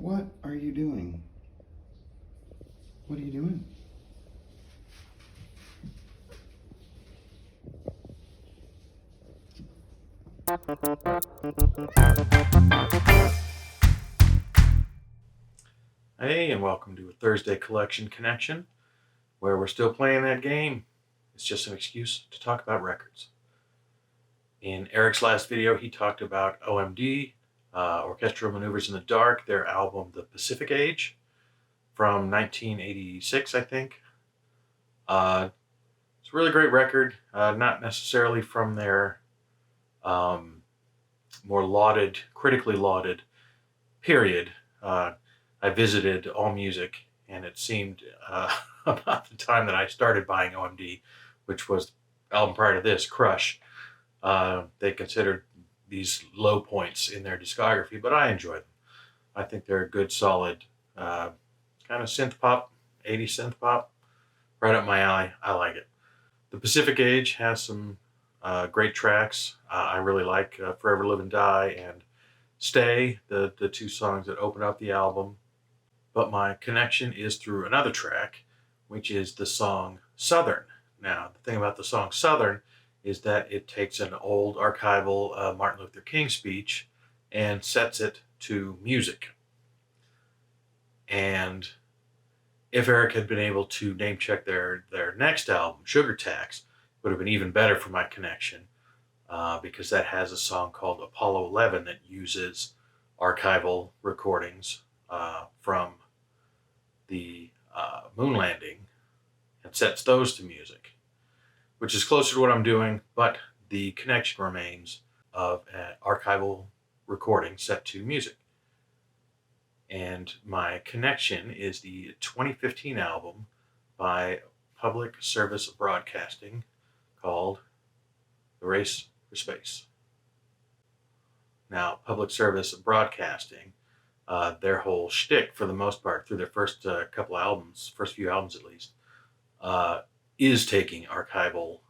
What are you doing? What are you doing? Hey, and welcome to a Thursday Collection Connection, where we're still playing that game. It's just an excuse to talk about records. In Eric's last video, he talked about OMD, Orchestral Maneuvers in the Dark, their album The Pacific Age from 1986, I think. It's a really great record, not necessarily from their more lauded, critically lauded period. I visited AllMusic, and it seemed about the time that I started buying OMD, which was the album prior to this, Crush. They considered these low points in their discography, but I enjoy them. I think they're a good, solid, kind of synth pop, 80s synth pop, right up my alley. I like it. The Pacific Age has some great tracks. I really like Forever Live and Die and Stay, the two songs that open up the album. But my connection is through another track, which is the song Southern. Now, the thing about the song Southern is that it takes an old archival Martin Luther King speech and sets it to music. And if Eric had been able to name check their next album, Sugar Tax, it would have been even better for my connection, because that has a song called Apollo 11 that uses archival recordings from the moon landing and sets those to music, which is closer to what I'm doing, but the connection remains of an archival recording set to music. And my connection is the 2015 album by Public Service Broadcasting called The Race for Space. Now, Public Service Broadcasting, their whole shtick, for the most part, through their first couple albums, first few albums at least, is taking archival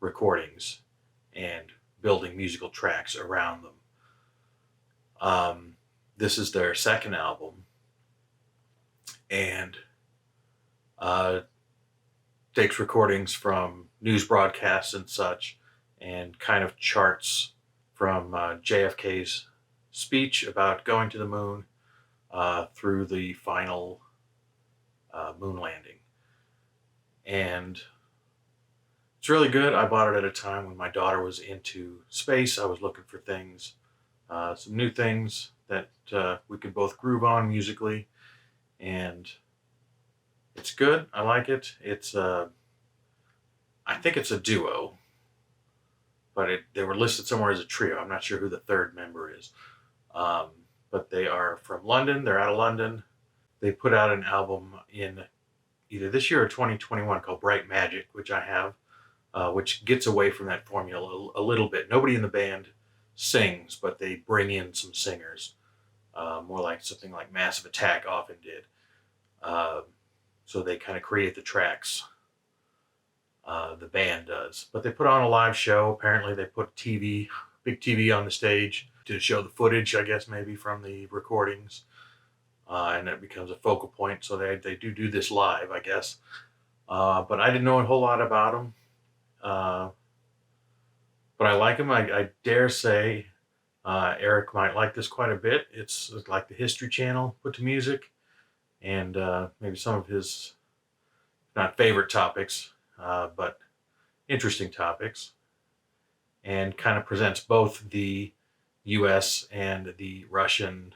recordings and building musical tracks around them. This is their second album, and takes recordings from news broadcasts and such, and kind of charts from JFK's speech about going to the moon through the final moon landing. And it's really good. I bought it at a time when my daughter was into space. I was looking for things, some new things that we could both groove on musically, and it's good. I like it. It's I think it's a duo, but they were listed somewhere as a trio. I'm not sure who the third member is, but they are from London. They're out of London. They put out an album in either this year or 2021 called Bright Magic, which I have, which gets away from that formula a little bit. Nobody in the band sings, but they bring in some singers, more like something like Massive Attack often did. So they kind of create the tracks, the band does. But they put on a live show. Apparently they put big TV on the stage to show the footage, I guess, maybe from the recordings. And it becomes a focal point. So they do this live, I guess. But I didn't know a whole lot about them. But I like them. I dare say Eric might like this quite a bit. It's like the History Channel put to music, and maybe some of his, not favorite topics, but interesting topics, and kind of presents both the U.S. and the Russian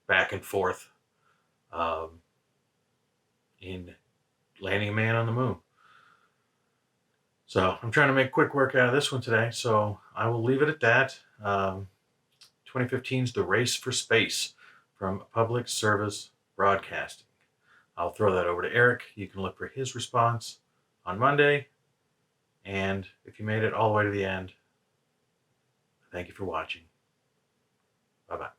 back and forth in landing a man on the moon. So I'm trying to make quick work out of this one today, so I will leave it at that. 2015's The Race for Space from Public Service Broadcasting. I'll throw that over to Eric. You can look for his response on Monday. And if you made it all the way to the end, thank you for watching. Bye-bye.